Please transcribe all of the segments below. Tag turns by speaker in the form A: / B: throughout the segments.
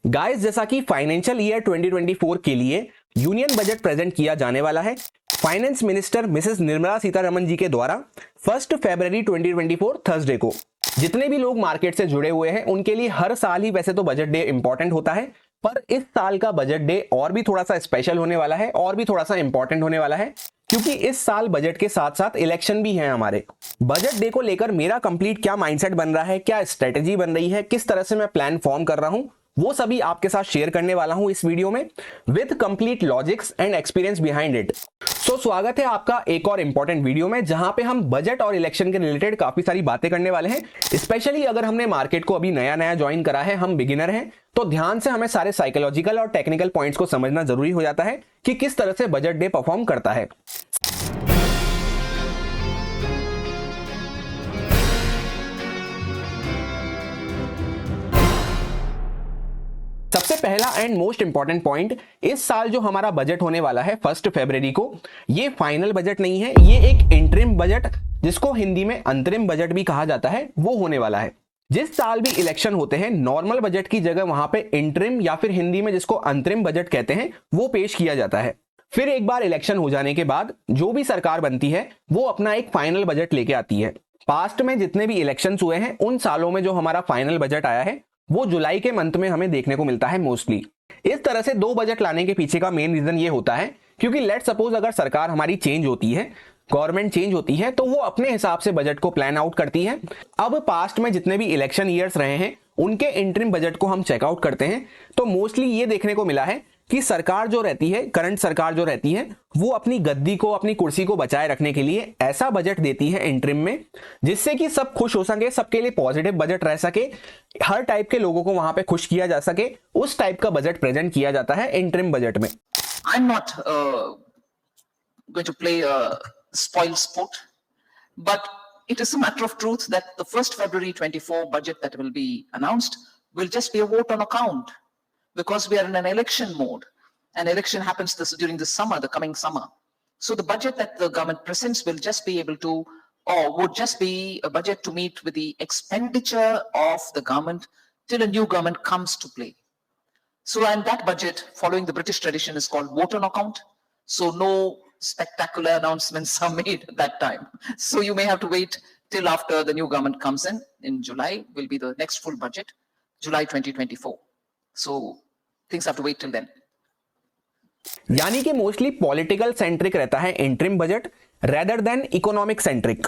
A: Guys, जैसा कि financial year 2024 के लिए यूनियन बजट प्रेजेंट किया जाने वाला है finance minister Mrs Nirmala Sitharaman ji के द्वारा 1 फरवरी 2024 थर्सडे को। जितने भी लोग मार्केट से जुड़े हुए हैं उनके लिए हर साल ही वैसे तो बजट डे इंपॉर्टेंट होता है, पर इस साल का बजट डे और भी थोड़ा सा स्पेशल होने वाला है और भी थोड़ा सा इंपॉर्टेंट होने वाला है, क्योंकि इस साल बजट के साथ साथ इलेक्शन भी है हमारे। बजट डे को लेकर मेरा कंप्लीट क्या माइंडसेट बन रहा है, क्या स्ट्रेटेजी बन रही है, किस तरह से मैं प्लान फॉर्म कर रहा हूं, वो सभी आपके साथ शेयर करने वाला हूं इस वीडियो में with complete logics and experience behind it. So स्वागत है आपका एक और इंपॉर्टेंट वीडियो में, जहां पे हम बजट और इलेक्शन के रिलेटेड काफी सारी बातें करने वाले हैं। स्पेशली अगर हमने मार्केट को अभी नया नया ज्वाइन करा है, हम बिगिनर हैं, तो ध्यान से हमें सारे साइकोलॉजिकल और टेक्निकल पॉइंट्स को समझना जरूरी हो जाता है कि किस तरह से बजट डे परफॉर्म करता है। सबसे पहला एंड मोस्ट इंपॉर्टेंट पॉइंट, इस साल जो हमारा बजट होने वाला है 1 फरवरी को, ये फाइनल बजट नहीं है, ये एक इंटरिम बजट, जिसको हिंदी में अंतरिम बजट भी कहा जाता है, वो होने वाला है। जिस साल भी इलेक्शन होते हैं, नॉर्मल बजट की जगह वहां पे इंटरिम या फिर हिंदी में जिसको अंतरिम बजट कहते हैं, वो पेश किया जाता है। फिर एक बार इलेक्शन हो जाने के बाद जो भी सरकार बनती है वो अपना एक फाइनल बजट लेके आती है। पास्ट में जितने भी इलेक्शंस हुए हैं उन सालों में जो हमारा फाइनल बजट आया है वो जुलाई के मंथ में हमें देखने को मिलता है मोस्टली। इस तरह से दो बजट लाने के पीछे का मेन रीजन ये होता है क्योंकि लेट सपोज अगर सरकार हमारी चेंज होती है, गवर्नमेंट चेंज होती है, तो वो अपने हिसाब से बजट को प्लान आउट करती है। अब पास्ट में जितने भी इलेक्शन ईयर्स रहे हैं उनके इंटरिम बजट को हम चेकआउट करते हैं, तो मोस्टली ये देखने को मिला है कि सरकार जो रहती है, करंट सरकार जो रहती है, वो अपनी गद्दी को, अपनी कुर्सी को बचाए रखने के लिए ऐसा बजट देती है इंटरिम में जिससे कि सब खुश हो सके, सबके लिए पॉजिटिव बजट रह सके, हर टाइप के लोगों को वहां पे खुश किया जा सके, उस टाइप का बजट प्रेजेंट किया जाता है इंटरिम बजट में।
B: I'm not going to play a spoil sport, but it is a matter of truth that the 1st February 24 budget that will be announced will just be a vote on account, because we are in an election mode. An election happens during the summer, the coming summer. So the budget that the government presents will just be able to, or would just be a budget to meet with the expenditure of the government till a new government comes to play. So, and that budget, following the British tradition, is called vote on account. So no spectacular announcements are made at that time. So you may have to wait till after the new government comes in. In July will be the next full budget, July 2024. So things have to wait till then.
A: यानी कि mostly political centric रहता है interim budget rather than economic centric.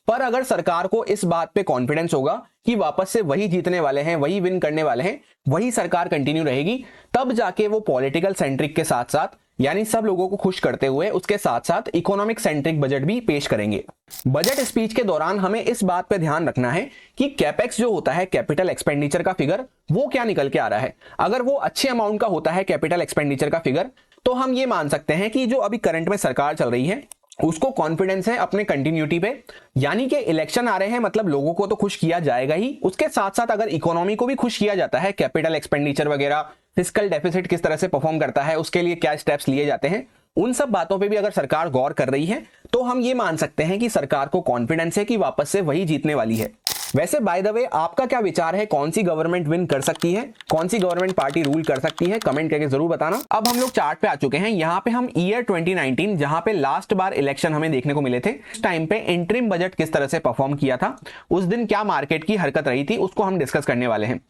A: पर अगर सरकार को इस बात पे कॉन्फिडेंस होगा कि वापस से वही जीतने वाले हैं, वही विन करने वाले हैं, वही सरकार कंटिन्यू रहेगी, तब जाके वो पॉलिटिकल सेंट्रिक के साथ साथ, यानी सब लोगों को खुश करते हुए, उसके साथ साथ इकोनॉमिक सेंट्रिक बजट भी पेश करेंगे। बजट स्पीच के दौरान हमें इस बात पे ध्यान रखना है कि कैपेक्स जो होता है, कैपिटल एक्सपेंडिचर का फिगर, वो क्या निकल के आ रहा है। अगर वो अच्छे अमाउंट का होता है कैपिटल एक्सपेंडिचर का फिगर, तो हम ये मान सकते हैं कि जो अभी करंट में सरकार चल रही है उसको कॉन्फिडेंस है अपने कंटिन्यूटी पे, यानी कि इलेक्शन आ रहे हैं, मतलब लोगों को तो खुश किया जाएगा ही, उसके साथ साथ अगर इकोनॉमी को भी खुश किया जाता है, कैपिटल एक्सपेंडिचर वगैरह, फिस्कल डेफिसिट किस तरह से परफॉर्म करता है, उसके लिए क्या स्टेप्स लिए जाते हैं, उन सब बातों पे भी अगर सरकार गौर कर रही है तो हम ये मान सकते हैं कि सरकार को कॉन्फिडेंस है कि वापस से वही जीतने वाली है। वैसे बाय द वे, आपका क्या विचार है, कौन सी गवर्नमेंट विन कर सकती है, कौन सी गवर्नमेंट पार्टी रूल कर सकती है, कमेंट करके जरूर बताना। अब हम लोग चार्ट पे आ चुके हैं। यहाँ पे हम ईयर 2019, जहां पे लास्ट बार इलेक्शन हमें देखने को मिले थे, उस टाइम पे इंटरिम बजट किस तरह से परफॉर्म किया था, उस दिन क्या मार्केट की हरकत रही थी, उसको हम डिस्कस करने वाले हैं।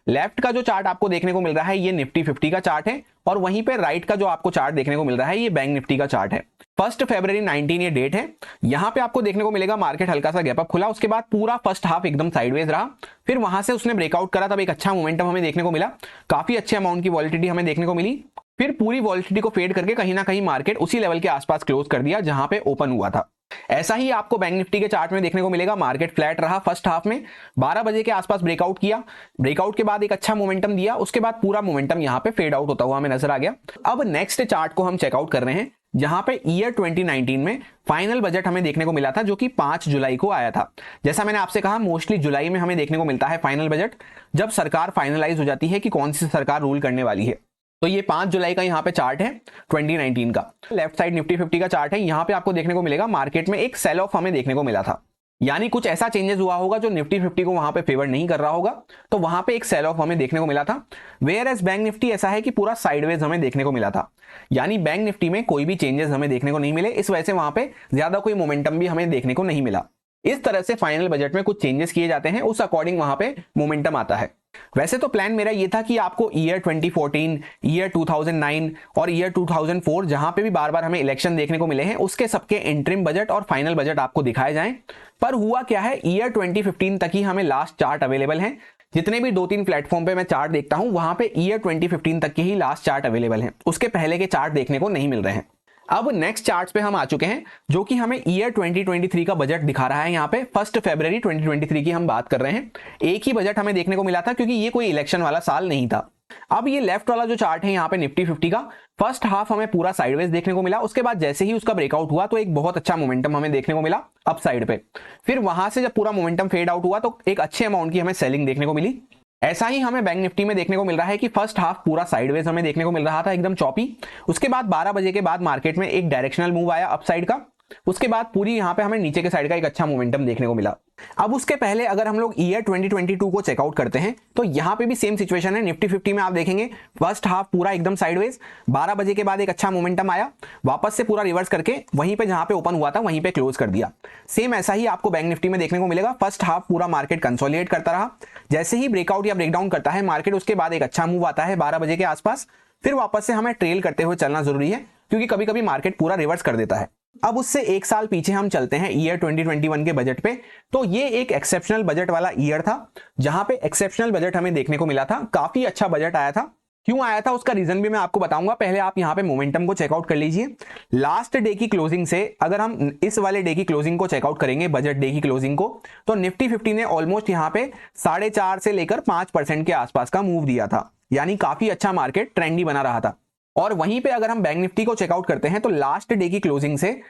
A: लेफ्ट का जो चार्ट आपको देखने को मिल रहा है ये निफ्टी 50 का चार्ट है, और वहीं पे राइट का जो आपको चार्ट देखने को मिल रहा है ये बैंक निफ्टी का चार्ट है। 1 फरवरी 19 ये डेट है। यहां पे आपको देखने को मिलेगा मार्केट हल्का सा गैप अप खुला, उसके बाद पूरा फर्स्ट हाफ एकदम साइडवेज रहा, फिर वहां से उसने ब्रेकआउट करा, तब एक अच्छा मोमेंटम हमें देखने को मिला, काफी अच्छे अमाउंट की वॉलिटिलिटी हमें देखने को मिली, फिर पूरी वॉलिटिलिटी को फेड करके कहीं ना कहीं मार्केट उसी लेवल के आसपास क्लोज कर दिया जहां पे ओपन हुआ था। ऐसा ही आपको बैंक निफ्टी के चार्ट में देखने को मिलेगा, मार्केट फ्लैट रहा फर्स्ट हाफ में, 12 बजे के आसपास ब्रेकआउट किया, ब्रेकआउट के बाद एक अच्छा मोमेंटम दिया, उसके बाद पूरा मोमेंटम यहां पे फेड आउट होता हुआ हमें नजर आ गया। अब नेक्स्ट चार्ट को हम चेकआउट कर रहे हैं, जहां पे ईयर 2019 में फाइनल बजट हमें देखने को मिला था, जो कि 5 जुलाई को आया था। जैसा मैंने आपसे कहा, मोस्टली जुलाई में हमें देखने को मिलता है फाइनल बजट, जब सरकार फाइनलाइज हो जाती है कि कौन सी सरकार रूल करने वाली है। तो ये 5 जुलाई का यहाँ पे चार्ट है 2019 का। लेफ्ट साइड निफ्टी 50 का चार्ट है, यहाँ पे आपको देखने को मिलेगा मार्केट में एक सेल ऑफ हमें देखने को मिला था। यानी कुछ ऐसा चेंजेस हुआ होगा जो निफ्टी 50 को वहां पे फेवर नहीं कर रहा होगा, तो वहां पे एक सेल ऑफ हमें देखने को मिला था। वेयर एज बैंक निफ्टी ऐसा है कि पूरा साइडवेज हमें देखने को मिला था, यानी बैंक निफ्टी में कोई भी चेंजेस हमें देखने को नहीं मिले, इस वजह से वहां पे ज्यादा कोई मोमेंटम भी हमें देखने को नहीं मिला। इस तरह से फाइनल बजट में कुछ चेंजेस किए जाते हैं, उस अकॉर्डिंग वहां पे मोमेंटम आता है। वैसे तो प्लान मेरा ये था कि आपको ईयर 2014, ईयर 2009 और ईयर 2004 जहां पे भी बार बार हमें इलेक्शन देखने को मिले हैं उसके सबके इंटरिम बजट और फाइनल बजट आपको दिखाए जाएं। पर हुआ क्या है, ईयर 2015 तक ही हमें लास्ट चार्ट अवेलेबल हैं। जितने भी 2-3 प्लेटफॉर्म पे मैं चार्ट देखता हूं वहां पे ईयर 2015 तक के ही लास्ट चार्ट अवेलेबल हैं, उसके पहले के चार्ट देखने को नहीं मिल रहे हैं। अब नेक्स्ट चार्ट्स पे हम आ चुके हैं जो कि हमें ईयर 2023 का बजट दिखा रहा है। यहाँ पे 1 फरवरी 2023 की हम बात कर रहे हैं। एक ही बजट हमें देखने को मिला था क्योंकि ये कोई इलेक्शन वाला साल नहीं था। अब ये लेफ्ट वाला जो चार्ट है यहाँ पे निफ्टी 50 का, फर्स्ट हाफ हमें पूरा साइडवेज देखने को मिला, उसके बाद जैसे ही उसका ब्रेकआउट हुआ तो एक बहुत अच्छा मोमेंटम हमें देखने को मिला अप साइड पे। फिर वहां से जब पूरा मोमेंटम फेड आउट हुआ तो एक अच्छे अमाउंट की हमें सेलिंग देखने को मिली। ऐसा ही हमें बैंक निफ्टी में देखने को मिल रहा है कि फर्स्ट हाफ पूरा साइडवेज हमें देखने को मिल रहा था, एकदम चॉपी। उसके बाद 12 बजे के बाद मार्केट में एक डायरेक्शनल मूव आया अप साइड का, उसके बाद पूरी यहां पे हमें नीचे के साइड का एक अच्छा मोमेंटम देखने को मिला। अब उसके पहले अगर हम लोग ईयर 2022 को चेकआउट करते हैं तो यहां पे भी सेम सिचुएशन है। निफ्टी 50 में आप देखेंगे फर्स्ट हाफ पूरा एकदम साइडवेज, 12 बजे के बाद एक अच्छा मोमेंटम आया, वापस से पूरा रिवर्स करके वहीं पे जहां पे ओपन हुआ था वहीं पे क्लोज कर दिया। सेम ऐसा ही आपको बैंक निफ्टी में देखने को मिलेगा। फर्स्ट हाफ पूरा मार्केट कंसोलिडेट करता रहा, जैसे ही ब्रेकआउट या ब्रेकडाउन करता है मार्केट उसके बाद एक अच्छा मूव आता है 12 बजे के आसपास, फिर वापस से हमें ट्रेल करते हुए चलना जरूरी है क्योंकि कभी कभी मार्केट पूरा रिवर्स कर देता है। अब उससे एक साल पीछे हम चलते हैं ईयर 2021 के बजट पे, तो ये एक एक्सेप्शनल बजट वाला ईयर था जहां पे एक्सेप्शनल बजट हमें देखने को मिला था। काफी अच्छा बजट आया था। क्यों आया था उसका रीजन भी मैं आपको बताऊंगा, पहले आप यहां पे मोमेंटम को चेकआउट कर लीजिए। लास्ट डे की क्लोजिंग से अगर हम इस वाले डे की क्लोजिंग को चेकआउट करेंगे, बजट डे की क्लोजिंग को, तो निफ्टी 50 ने ऑलमोस्ट यहां पे 4.5 से लेकर 5% के आसपास का मूव दिया था, यानी काफी अच्छा मार्केट ट्रेंडी बना रहा था। और वहीं पे अगर हम बैंक निफ्टी को चेकआउट करते हैं तो लास्ट डे की क्लोजिंग से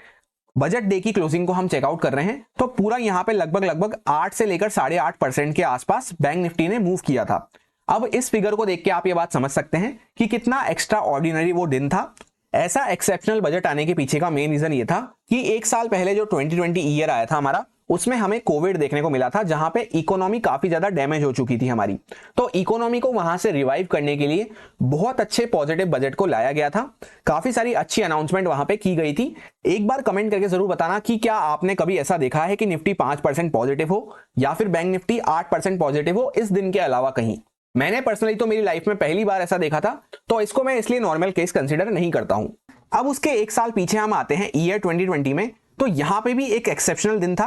A: बजट डे की क्लोजिंग को हम चेकआउट कर रहे हैं तो पूरा यहां पे लगभग 8 से लेकर 8.5% के आसपास बैंक निफ्टी ने मूव किया था। अब इस फिगर को देख के आप ये बात समझ सकते हैं कि कितना एक्स्ट्रा ऑर्डिनरी वो दिन था। ऐसा एक्सेप्शनल बजट आने के पीछे का मेन रीजन ये था कि एक साल पहले जो 2020 ईयर आया था हमारा, उसमें हमें कोविड देखने को मिला था जहां पे इकोनॉमी काफी ज्यादा डैमेज हो चुकी थी हमारी। तो इकोनॉमी को वहां से रिवाइव करने के लिए बहुत अच्छे पॉजिटिव बजट को लाया गया था। काफी सारी अच्छी अनाउंसमेंट वहां पे की गई थी। एक बार कमेंट करके जरूर बताना कि क्या आपने कभी ऐसा देखा है कि निफ्टी 5% पॉजिटिव हो या फिर बैंक निफ्टी 8% पॉजिटिव हो इस दिन के अलावा कहीं। मैंने पर्सनली तो मेरी लाइफ में पहली बार ऐसा देखा था, तो इसको मैं इसलिए नॉर्मल केस कंसीडर नहीं करता हूं। अब उसके एक साल पीछे हम आते हैं ईयर 2020 में, तो यहां पे भी एक एक्सेप्शनल दिन था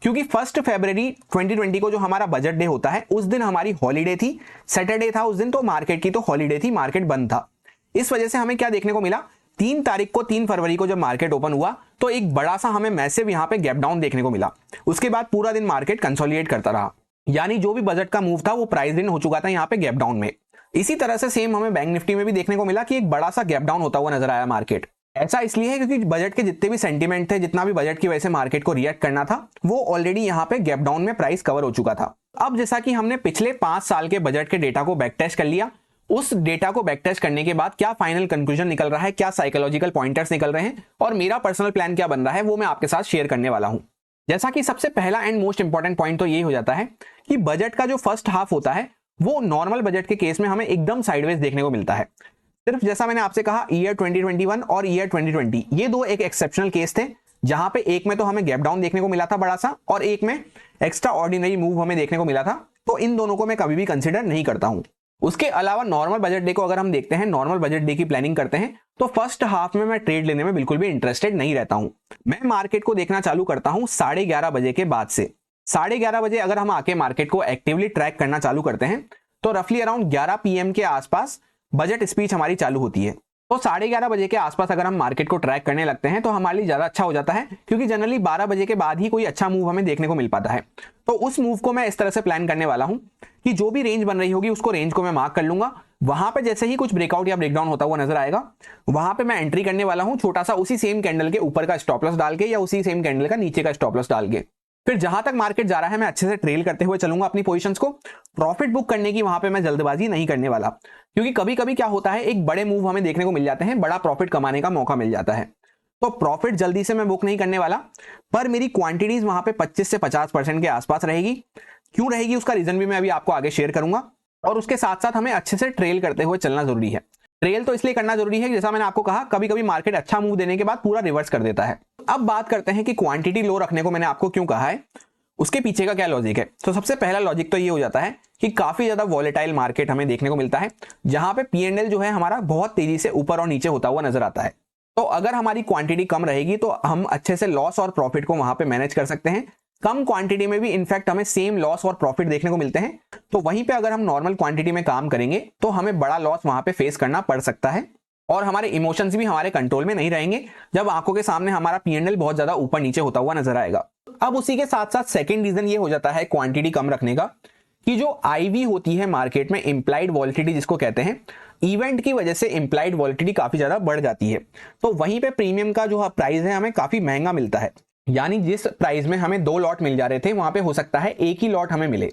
A: क्योंकि 1 फरवरी 2020 को जो हमारा बजट डे होता है उस दिन हमारी हॉलीडे थी, सैटरडे था उस दिन, तो मार्केट की तो हॉलीडे थी, मार्केट बंद था। इस वजह से हमें क्या देखने को मिला, 3 तारीख को 3 फरवरी को जब मार्केट ओपन हुआ तो एक बड़ा सा हमें मैसिव यहां पे गैप डाउन देखने को मिला। उसके बाद पूरा दिन मार्केट कंसोलिडेट करता रहा, यानी जो भी बजट का मूव था वो प्राइस इन हो चुका था यहाँ पे गैप डाउन में। इसी तरह से सेम हमें बैंक निफ्टी में भी देखने को मिला कि एक बड़ा सा गैप डाउन होता हुआ नजर आया मार्केट। ऐसा इसलिए है क्योंकि बजट के जितने भी सेंटीमेंट थे, जितना भी बजट की वजह से मार्केट को रिएक्ट करना था, वो ऑलरेडी यहाँ पे गैप डाउन में प्राइस कवर हो चुका था। अब जैसा कि हमने पिछले 5 साल के बजट के डेटा को बैक टेस्ट कर लिया, उस डेटा को बैक टेस्ट करने के बाद क्या फाइनल कंक्लूजन निकल रहा है, क्या साइकोलॉजिकल पॉइंटर्स निकल रहे हैं और मेरा पर्सनल प्लान क्या बन रहा है, वो मैं आपके साथ शेयर करने वाला हूं। जैसा कि सबसे पहला एंड मोस्ट इंपॉर्टेंट पॉइंट तो यही हो जाता है कि बजट का जो फर्स्ट हाफ होता है वो नॉर्मल बजट के केस में हमें एकदम साइडवेज देखने को मिलता है। सिर्फ जैसा मैंने आपसे कहा ईयर 2021 और ईयर 2020 ये दो एक एक्सेप्शनल केस थे जहां पे एक में तो हमें गैप डाउन देखने को मिला था बड़ा सा और एक में एक्स्ट्रा ऑर्डिनरी मूव हमें देखने को मिला था। तो इन दोनों को मैं कभी भी कंसिडर नहीं करता हूं। उसके अलावा नॉर्मल बजट डे को अगर हम देखते हैं, नॉर्मल बजट डे की प्लानिंग करते हैं, तो फर्स्ट हाफ में मैं ट्रेड लेने में बिल्कुल भी इंटरेस्टेड नहीं रहता हूं। मैं मार्केट को देखना चालू करता हूं 11:30 बजे के बाद से। 11:30 बजे अगर हम आके मार्केट को एक्टिवली ट्रैक करना चालू करते हैं तो रफली अराउंड 11 PM के आसपास बजट स्पीच हमारी चालू होती है। तो 11:30 बजे के आसपास अगर हम मार्केट को ट्रैक करने लगते हैं तो हमारे लिए ज्यादा अच्छा हो जाता है, क्योंकि जनरली 12 बजे के बाद ही कोई अच्छा मूव हमें देखने को मिल पाता है। तो उस मूव को मैं इस तरह से प्लान करने वाला हूं कि जो भी रेंज बन रही होगी उसको रेंज को मैं मार्क कर लूंगा। वहां पे जैसे ही कुछ ब्रेकआउट या ब्रेकडाउन होता हुआ नजर आएगा वहां पे मैं एंट्री करने वाला हूं, छोटा सा उसी सेम कैंडल के ऊपर का स्टॉप लॉस डाल के या उसी सेम कैंडल का नीचे का स्टॉप लॉस डाल के। फिर जहां तक मार्केट जा रहा है मैं अच्छे से ट्रेल करते हुए चलूंगा अपनी पोजीशंस को। प्रॉफिट बुक करने की वहां पे मैं जल्दबाजी नहीं करने वाला, क्योंकि कभी कभी क्या होता है एक बड़े मूव हमें देखने को मिल जाते हैं, बड़ा प्रॉफिट कमाने का मौका मिल जाता है। तो प्रॉफिट जल्दी से मैं बुक नहीं करने वाला, पर मेरी क्वांटिटीज वहां पे 25 से 50% के आसपास रहेगी। क्यों रहेगी उसका रीजन भी मैं अभी आपको आगे शेयर करूंगा। और उसके साथ साथ हमें अच्छे से ट्रेल करते हुए चलना जरूरी है। ट्रेल तो इसलिए करना जरूरी है, जैसा मैंने आपको कहा, कभी कभी मार्केट अच्छा मूव देने के बाद पूरा रिवर्स कर देता है। अब बात करते हैं कि क्वांटिटी लो रखने को मैंने आपको क्यों कहा है, उसके पीछे का क्या लॉजिक है। तो सबसे पहला लॉजिक तो ये हो जाता है कि काफी ज्यादा वॉलेटाइल मार्केट हमें देखने को मिलता है, जहां पे P&L जो है हमारा बहुत तेजी से ऊपर और नीचे होता हुआ नजर आता है। तो अगर हमारी क्वांटिटी कम रहेगी तो हम अच्छे से लॉस और प्रॉफिट को वहां पे मैनेज कर सकते हैं। कम क्वांटिटी में भी इनफैक्ट हमें सेम लॉस और प्रॉफिट देखने को मिलते हैं। तो वहीं पे अगर हम नॉर्मल क्वांटिटी में काम करेंगे तो हमें बड़ा लॉस वहां पे फेस करना पड़ सकता है, और हमारे इमोशंस भी हमारे कंट्रोल में नहीं रहेंगे जब आंखों के सामने हमारा P&L बहुत ज्यादा ऊपर नीचे होता हुआ नजर आएगा। अब उसी के साथ साथ सेकंड रीजन ये हो जाता है क्वांटिटी कम रखने का, कि जो आईवी होती है मार्केट में, इंप्लाइड वॉलिटिलिटी जिसको कहते हैं, इवेंट की वजह से इंप्लाइड वॉलिटिलिटी काफी ज्यादा बढ़ जाती है। तो वहीं पे प्रीमियम का जो प्राइस है हमें काफी महंगा मिलता है। यानी जिस प्राइस में हमें 2 लॉट मिल जा रहे थे वहां पे हो सकता है एक ही लॉट हमें मिले।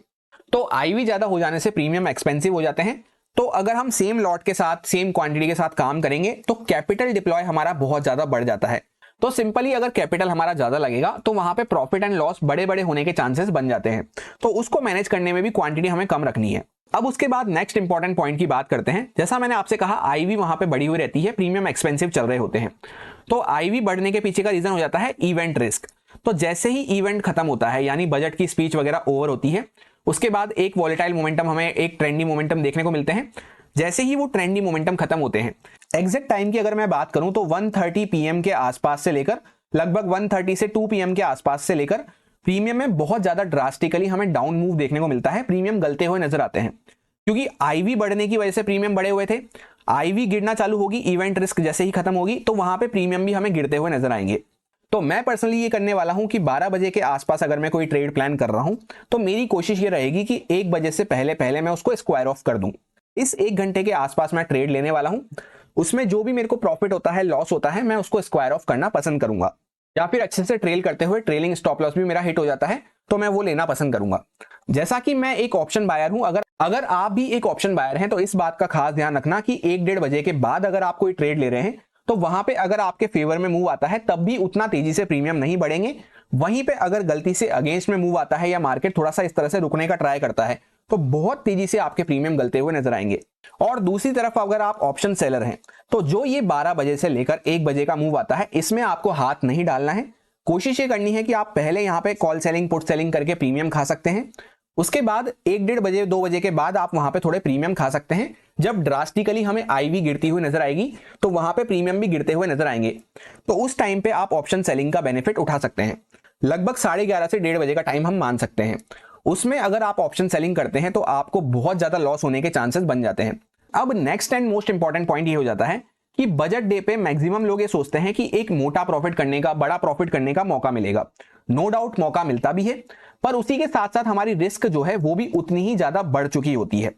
A: तो आईवी ज्यादा हो जाने से प्रीमियम एक्सपेंसिव हो जाते हैं। तो अगर हम सेम लॉट के साथ सेम क्वांटिटी के साथ काम करेंगे तो कैपिटल डिप्लॉय हमारा बहुत ज्यादा बढ़ जाता है। तो सिंपली अगर कैपिटल हमारा ज्यादा लगेगा तो वहां पे प्रॉफिट एंड लॉस बड़े बड़े होने के चांसेस बन जाते हैं। तो उसको मैनेज करने में भी क्वांटिटी हमें कम रखनी है। अब उसके बाद नेक्स्ट इंपॉर्टेंट पॉइंट की बात करते हैं। जैसा मैंने आपसे कहा, आईवी वहां पे बढ़ी हुई रहती है, प्रीमियम एक्सपेंसिव चल रहे होते हैं। तो आईवी बढ़ने के पीछे का रीजन हो जाता है इवेंट रिस्क। तो जैसे ही इवेंट खत्म होता है, यानी बजट की स्पीच वगैरह ओवर होती है, उसके बाद एक वॉलेटाइल मोमेंटम, हमें एक ट्रेंडी मोमेंटम देखने को मिलते हैं। जैसे ही वो ट्रेंडी मोमेंटम खत्म होते हैं, एग्जैक्ट टाइम की अगर मैं बात करूं तो 1:30 PM के आसपास से लेकर लगभग 1:30 से 2 PM के आसपास से लेकर प्रीमियम में बहुत ज्यादा ड्रास्टिकली हमें डाउन मूव देखने को मिलता है। प्रीमियम गलते हुए नजर आते हैं, क्योंकि आईवी बढ़ने की वजह से प्रीमियम बढ़े हुए थे। आईवी गिरना चालू होगी, इवेंट रिस्क जैसे ही खत्म होगी, तो वहां पे प्रीमियम भी हमें गिरते हुए नजर आएंगे। तो मैं पर्सनली ये करने वाला हूं कि 12 बजे के आसपास अगर मैं कोई ट्रेड प्लान कर रहा हूं तो मेरी कोशिश ये रहेगी कि 1 बजे से पहले पहले मैं उसको स्क्वायर ऑफ कर दूं। इस 1 घंटे के आसपास मैं ट्रेड लेने वाला हूं, उसमें जो भी मेरे को प्रॉफिट होता है, लॉस होता है, मैं उसको स्क्वायर ऑफ करना पसंद करूंगा। या फिर अच्छे से ट्रेल करते हुए ट्रेलिंग स्टॉप लॉस भी मेरा हिट हो जाता है तो मैं वो लेना पसंद करूंगा। जैसा कि मैं एक ऑप्शन बायर हूं, अगर आप भी एक ऑप्शन बायर हैं तो इस बात का खास ध्यान रखना कि 1-1:30 बजे के बाद अगर आप कोई ट्रेड ले रहे हैं तो वहां पे अगर आपके फेवर में मूव आता है तब भी उतना तेजी से प्रीमियम नहीं बढ़ेंगे। वहीं पे अगर गलती से अगेंस्ट में मूव आता है या मार्केट थोड़ा सा इस तरह से रुकने का ट्राई करता है तो बहुत तेजी से आपके प्रीमियम गलते हुए नजर आएंगे। और दूसरी तरफ अगर आप ऑप्शन सेलर हैं तो जो ये 12 बजे से लेकर 1 बजे का मूव आता है, इसमें आपको हाथ नहीं डालना है। कोशिश ये करनी है कि आप पहले यहाँ पे कॉल सेलिंग, पुट सेलिंग करके प्रीमियम खा सकते हैं। उसके बाद 1-1:30 बजे, 2 बजे के बाद आप वहां पे थोड़े प्रीमियम खा सकते हैं। जब ड्रास्टिकली हमें आईवी गिरती हुई नजर आएगी तो वहां पे प्रीमियम भी गिरते हुए नजर आएंगे। तो उस टाइम पे आप ऑप्शन सेलिंग का बेनिफिट उठा सकते हैं। लगभग 11:30 से 1:30 बजे का टाइम हम मान सकते हैं। उसमें अगर आप ऑप्शन सेलिंग करते हैं तो आपको बहुत ज्यादा लॉस होने के चांसेस बन जाते हैं। अब next and most important point ये हो जाता है कि बजट डे पे मैक्सिमम लोग ये सोचते हैं कि एक मोटा प्रॉफिट करने का, बड़ा प्रॉफिट करने का मौका मिलेगा। नो डाउट मौका मिलता भी है, पर उसी के साथ साथ हमारी रिस्क जो है वो भी उतनी ही ज्यादा बढ़ चुकी होती है।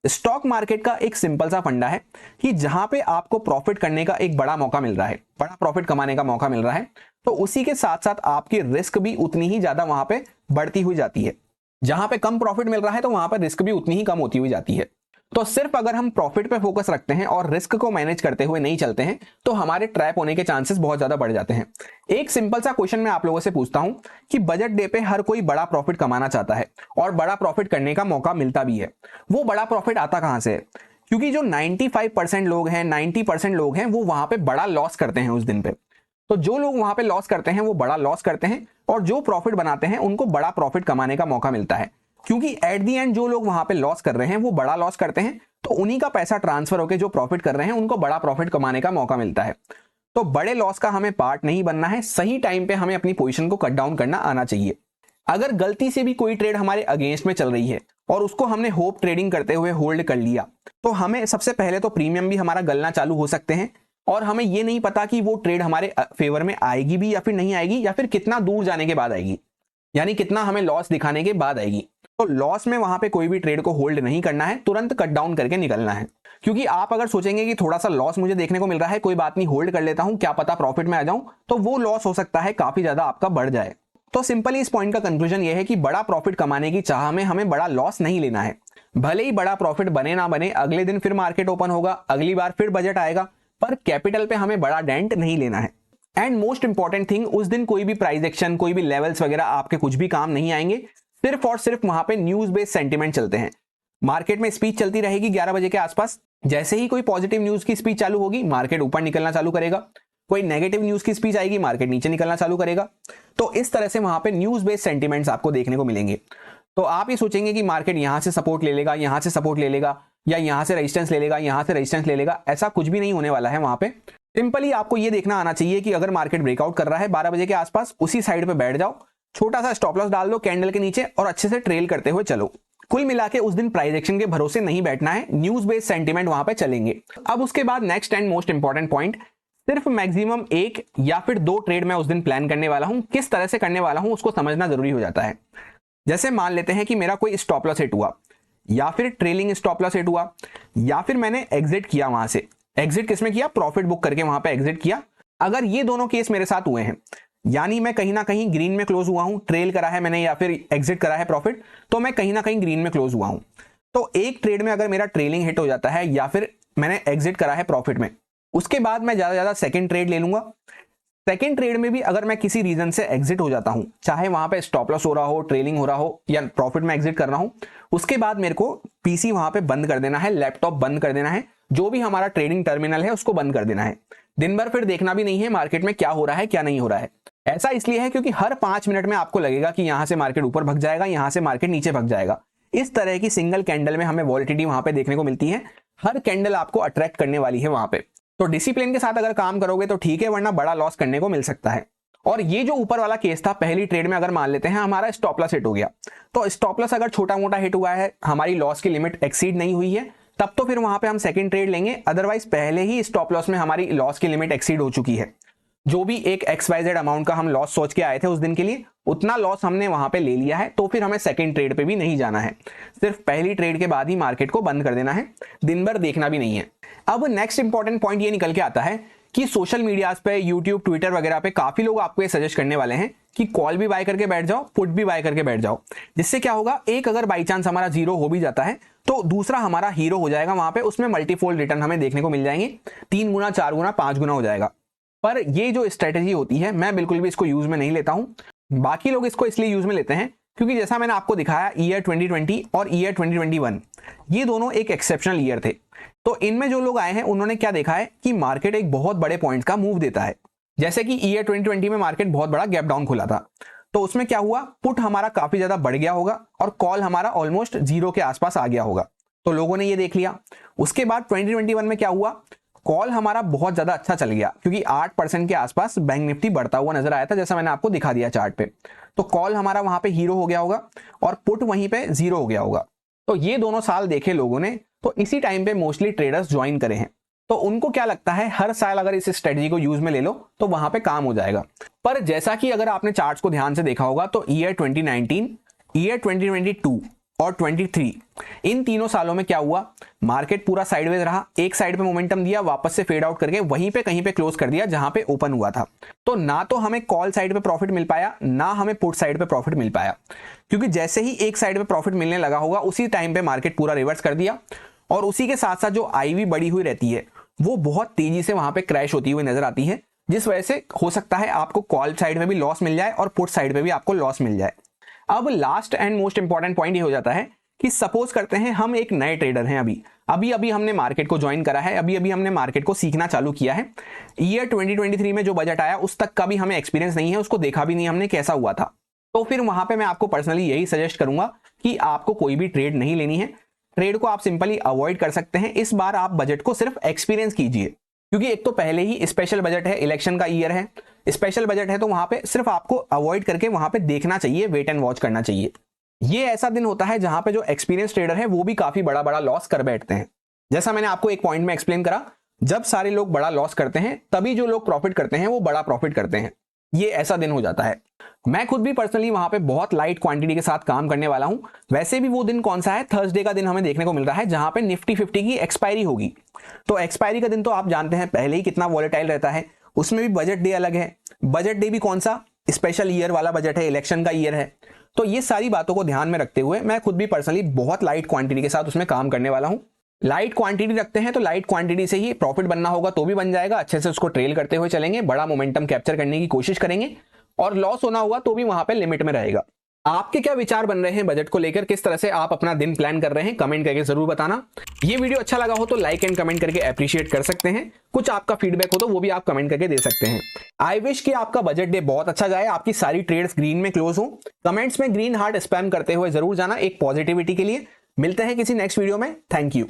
A: स्टॉक मार्केट का एक सिंपल सा फंडा है कि जहां पे आपको प्रॉफिट करने का एक बड़ा मौका मिल रहा है, बड़ा प्रॉफिट कमाने का मौका मिल रहा है, तो उसी के साथ साथ आपकी रिस्क भी उतनी ही ज्यादा वहां पे बढ़ती हुई जाती है। जहां पे कम प्रॉफिट मिल रहा है तो वहां पर रिस्क भी उतनी ही कम होती हुई जाती है। तो सिर्फ अगर हम प्रॉफिट पे फोकस रखते हैं और रिस्क को मैनेज करते हुए नहीं चलते हैं तो हमारे ट्रैप होने के चांसेस बहुत ज्यादा बढ़ जाते हैं। एक सिंपल सा क्वेश्चन मैं आप लोगों से पूछता हूं कि बजट डे पे हर कोई बड़ा प्रॉफिट कमाना चाहता है और बड़ा प्रॉफिट करने का मौका मिलता भी है। वो बड़ा प्रॉफिट आता कहां से है? क्योंकि जो 95% लोग हैं, 90% लोग हैं, वो वहां पे बड़ा लॉस करते हैं उस दिन पे। तो जो लोग वहां पे लॉस करते हैं वो बड़ा लॉस करते हैं, और जो प्रॉफिट बनाते हैं उनको बड़ा प्रॉफिट कमाने का मौका मिलता है। क्योंकि एट दी एंड जो लोग वहां पे लॉस कर रहे हैं वो बड़ा लॉस करते हैं, तो उन्हीं का पैसा ट्रांसफर होकर जो प्रॉफिट कर रहे हैं उनको बड़ा प्रॉफिट कमाने का मौका मिलता है। तो बड़े लॉस का हमें पार्ट नहीं बनना है। सही टाइम पे हमें अपनी पोजीशन को कट डाउन करना आना चाहिए। अगर गलती से भी कोई ट्रेड हमारे अगेंस्ट में चल रही है और उसको हमने होप ट्रेडिंग करते हुए होल्ड कर लिया, तो हमें सबसे पहले तो प्रीमियम भी हमारा गलना चालू हो सकते हैं, और हमें ये नहीं पता कि वो ट्रेड हमारे फेवर में आएगी भी या फिर नहीं आएगी, या फिर कितना दूर जाने के बाद आएगी, यानी कितना हमें लॉस दिखाने के बाद आएगी। तो लॉस में वहां पे कोई भी ट्रेड को होल्ड नहीं करना है, तुरंत कट डाउन करके निकलना है। क्योंकि आप अगर सोचेंगे कि थोड़ा सा लॉस मुझे देखने को मिल रहा है, कोई बात नहीं, होल्ड कर लेता हूं, क्या पता प्रॉफिट में आ जाऊं, तो वो लॉस हो सकता है काफी ज्यादा आपका बढ़ जाए। तो सिंपली इस पॉइंट का कंक्लूजन ये है कि बड़ा प्रॉफिट कमाने की चाह में हमें बड़ा लॉस नहीं लेना है। भले ही बड़ा प्रॉफिट बने ना बने, अगले दिन फिर मार्केट ओपन होगा, अगली बार फिर बजट आएगा, पर कैपिटल पे हमें बड़ा डेंट नहीं लेना है। एंड मोस्ट इंपॉर्टेंट थिंग, उस दिन कोई भी प्राइस एक्शन, कोई भी लेवल्स वगैरह आपके कुछ भी काम नहीं आएंगे। सिर्फ और सिर्फ वहां पे न्यूज बेस्ड सेंटिमेंट चलते हैं। मार्केट में स्पीच चलती रहेगी 11 बजे के आसपास। जैसे ही कोई पॉजिटिव न्यूज की स्पीच चालू होगी, मार्केट ऊपर निकलना चालू करेगा। कोई नेगेटिव न्यूज की स्पीच आएगी, मार्केट नीचे निकलना चालू करेगा। तो इस तरह से वहां पे न्यूज बेस्ड सेंटिमेंट्स आपको देखने को मिलेंगे। तो आप ये सोचेंगे कि मार्केट यहां से सपोर्ट ले लेगा, यहां से सपोर्ट ले लेगा, या यहां से रेजिस्टेंस ले लेगा, यहां से रेजिस्टेंस ले लेगा, ऐसा कुछ भी नहीं होने वाला है। वहां पे सिंपली आपको ये देखना आना चाहिए कि अगर मार्केट ब्रेकआउट कर रहा है 12 बजे के आसपास, उसी साइड पे बैठ जाओ, छोटा सा स्टॉप लॉस डाल दो कैंडल के नीचे और अच्छे से ट्रेल करते हुए चलो। कुल मिला के उस दिन प्राइस एक्शन के भरोसे नहीं बैठना है, न्यूज बेस्ड सेंटिमेंट वहां पे चलेंगे। अब उसके बाद next and most important point, सिर्फ मैक्सिमम 1 या फिर 2 ट्रेड मैं उस दिन प्लान करने वाला हूं। किस तरह से करने वाला हूं उसको समझना जरूरी हो जाता है। जैसे मान लेते हैं कि मेरा कोई स्टॉप लॉस हिट हुआ, या फिर ट्रेलिंग स्टॉप लॉस हिट हुआ, या फिर मैंने एग्जिट किया वहां से। एग्जिट किसमें किया? प्रॉफिट बुक करके वहां पे एग्जिट किया। अगर ये दोनों केस मेरे साथ हुए हैं, यानी मैं कहीं ना कहीं ग्रीन में क्लोज हुआ हूं, ट्रेल करा है मैंने या फिर एग्जिट करा है प्रॉफिट, तो मैं कहीं ना कहीं ग्रीन में क्लोज हुआ हूं। तो एक ट्रेड में अगर मेरा ट्रेलिंग हिट हो जाता है या फिर मैंने एग्जिट करा है प्रॉफिट में, उसके बाद मैं ज्यादा सेकंड ट्रेड ले लूंगा। सेकंड ट्रेड में भी अगर मैं किसी रीजन से एग्जिट हो जाता हूं, चाहे वहां पे स्टॉप लॉस हो रहा हो, ट्रेलिंग हो रहा हो, या प्रॉफिट में एग्जिट कर रहा हूं, उसके बाद मेरे को पीसी वहां पे बंद कर देना है, लैपटॉप बंद कर देना है, जो भी हमारा ट्रेडिंग टर्मिनल है उसको बंद कर देना है। दिन भर फिर देखना भी नहीं है मार्केट में क्या हो रहा है क्या नहीं हो रहा है। ऐसा इसलिए है क्योंकि हर 5 मिनट में आपको लगेगा कि यहां से मार्केट ऊपर भग जाएगा, यहां से मार्केट नीचे भग जाएगा। इस तरह की सिंगल कैंडल में हमें वॉलिटिलिटी वहां पे देखने को मिलती है। हर कैंडल आपको अट्रैक्ट करने वाली है वहां पे। तो डिसिप्लिन के साथ अगर काम करोगे तो ठीक है, वरना बड़ा लॉस करने को मिल सकता है। और ये जो ऊपर वाला केस था, पहली ट्रेड में अगर मान लेते हैं हमारा स्टॉप लॉस हिट हो गया, तो स्टॉप लॉस अगर छोटा मोटा हिट हुआ है, हमारी लॉस की लिमिट एक्सीड नहीं हुई है, तब तो फिर वहां पे हम सेकंड ट्रेड लेंगे। अदरवाइज पहले ही स्टॉप लॉस में हमारी लॉस की लिमिट एक्सीड हो चुकी है। जो भी एक XYZ अमाउंट का हम लॉस सोच के आए थे उस दिन के लिए, उतना लॉस हमने वहां पे ले लिया है। तो फिर हमें सेकंड ट्रेड पे भी नहीं जाना है, सिर्फ पहली ट्रेड के बाद ही मार्केट को बंद कर देना है, दिन भर देखना भी नहीं है। अब नेक्स्ट इंपॉर्टेंट पॉइंट ये निकल के आता है कि सोशल मीडियाज पे, यूट्यूब, ट्विटर वगैरह पे काफी लोग आपको ये सजेस्ट करने वाले हैं कि कॉल भी बाय करके बैठ जाओ, पुट भी बाय करके बैठ जाओ। जिससे क्या होगा, एक अगर बाई चांस हमारा जीरो हो भी जाता है तो दूसरा हमारा हीरो हो जाएगा वहां पे, उसमें मल्टीफोल्ड रिटर्न हमें देखने को मिल जाएंगे, 3 गुना, 4 गुना, 5 गुना हो जाएगा। पर ये जो स्ट्रेटेजी होती है, मैं बिल्कुल भी इसको यूज में नहीं लेता हूं। बाकी लोग इसको इसलिए यूज में लेते हैं क्योंकि जैसा मैंने आपको दिखाया, ईयर 2020 और ईयर 2021 ये दोनों एक एक्सेप्शनल ईयर थे। तो इनमें जो लोग आए हैं उन्होंने क्या देखा है कि मार्केट एक बहुत बड़े पॉइंट का मूव देता है। जैसे कि ईयर 2020 में मार्केट बहुत बड़ा गैप डाउन खुला था, तो उसमें क्या हुआ, पुट हमारा काफी ज्यादा बढ़ गया होगा और कॉल हमारा ऑलमोस्ट जीरो के आसपास आ गया होगा। तो लोगों ने ये देख लिया। उसके बाद 2021 में क्या हुआ, कॉल हमारा बहुत ज्यादा अच्छा चल गया क्योंकि 8% के आसपास बैंक निफ्टी बढ़ता हुआ नजर आया था, जैसा मैंने आपको दिखा दिया चार्ट पे। तो कॉल हमारा वहां पे हीरो हो गया होगा और पुट वहीं पे जीरो हो गया होगा। तो ये दोनों साल देखे लोगों ने, तो इसी टाइम पे मोस्टली ट्रेडर्स ज्वाइन करे हैं। तो उनको क्या लगता है, हर साल अगर इस स्ट्रेटजी को यूज में ले लो तो वहां पे काम हो जाएगा। पर जैसा कि अगर आपने चार्ट्स को ध्यान से देखा होगा तो ईयर 2019, ईयर 2022 और 23, इन तीनों सालों में क्या हुआ, मार्केट पूरा साइडवेज रहा, एक साइड पे मोमेंटम दिया, वापस से फेड आउट करके वहीं पे कहीं पे क्लोज कर दिया जहां पे ओपन हुआ था। तो ना तो हमें कॉल साइड पे प्रॉफिट मिल पाया, ना हमें पुट साइड पे प्रॉफिट मिल पाया, क्योंकि जैसे ही एक साइड पे प्रॉफिट मिलने लगा होगा उसी टाइम पे मार्केट पूरा रिवर्स कर दिया। और उसी के साथ साथ जो IV बढ़ी हुई रहती है वो बहुत तेजी से वहां पे क्रैश होती हुई नजर आती है, जिस वजह से हो सकता है आपको कॉल साइड में भी लॉस मिल जाए और पुट साइड में भी आपको लॉस मिल जाए। अब last and most important point ये हो जाता है कि सपोज करते हैं हम एक नए ट्रेडर हैं, अभी हमने मार्केट को ज्वाइन करा है, अभी हमने मार्केट को सीखना चालू किया है। ईयर 2023 में जो बजट आया उस तक का भी हमें एक्सपीरियंस नहीं है, उसको देखा भी नहीं हमने कैसा हुआ था। तो फिर वहां पे मैं आपको पर्सनली यही सजेस्ट करूंगा कि आपको कोई भी ट्रेड नहीं लेनी है, ट्रेड को आप सिंपली अवॉइड कर सकते हैं। इस बार आप बजट को सिर्फ एक्सपीरियंस कीजिए, क्योंकि एक तो पहले ही स्पेशल बजट है, इलेक्शन का ईयर है, स्पेशल बजट है, तो वहां पे सिर्फ आपको अवॉइड करके वहां पे देखना चाहिए, वेट एंड वॉच करना चाहिए। ये ऐसा दिन होता है जहां पे जो एक्सपीरियंस ट्रेडर है वो भी काफी बड़ा बड़ा लॉस कर बैठते हैं। जैसा मैंने आपको एक पॉइंट में एक्सप्लेन करा, जब सारे लोग बड़ा लॉस करते हैं तभी जो लोग प्रॉफिट करते हैं वो बड़ा प्रॉफिट करते हैं। ये ऐसा दिन हो जाता है। मैं खुद भी पर्सनली वहां पे बहुत लाइट क्वांटिटी के साथ काम करने वाला हूं। वैसे भी वो दिन कौन सा है, थर्सडे का दिन हमें देखने को मिल रहा है जहां पे निफ्टी 50 की एक्सपायरी होगी। तो एक्सपायरी का दिन तो आप जानते हैं पहले ही कितना वॉलेटाइल रहता है, उसमें भी बजट डे अलग है। बजट डे भी कौन सा, स्पेशल ईयर वाला बजट है, इलेक्शन का ईयर है। तो ये सारी बातों को ध्यान में रखते हुए मैं खुद भी पर्सनली बहुत लाइट क्वांटिटी के साथ उसमें काम करने वाला हूं। लाइट क्वांटिटी रखते हैं तो लाइट क्वांटिटी से ही प्रॉफिट बनना होगा तो भी बन जाएगा, अच्छे से उसको ट्रेल करते हुए चलेंगे, बड़ा मोमेंटम कैप्चर करने की कोशिश करेंगे, और लॉस होना हुआ तो भी वहां पे लिमिट में रहेगा। आपके क्या विचार बन रहे हैं बजट को लेकर, किस तरह से आप अपना दिन प्लान कर रहे हैं, कमेंट करके जरूर बताना। ये वीडियो अच्छा लगा हो तो लाइक एंड कमेंट करके अप्रिशिएट कर सकते हैं, कुछ आपका फीडबैक हो तो वो भी आप कमेंट करके दे सकते हैं। आई विश कि आपका बजट डे बहुत अच्छा जाए, आपकी सारी ट्रेड्स ग्रीन में क्लोज हो। कमेंट्स में ग्रीन हार्ट स्पैम करते हुए जरूर जाना एक पॉजिटिविटी के लिए। मिलते हैं किसी नेक्स्ट वीडियो में, थैंक यू।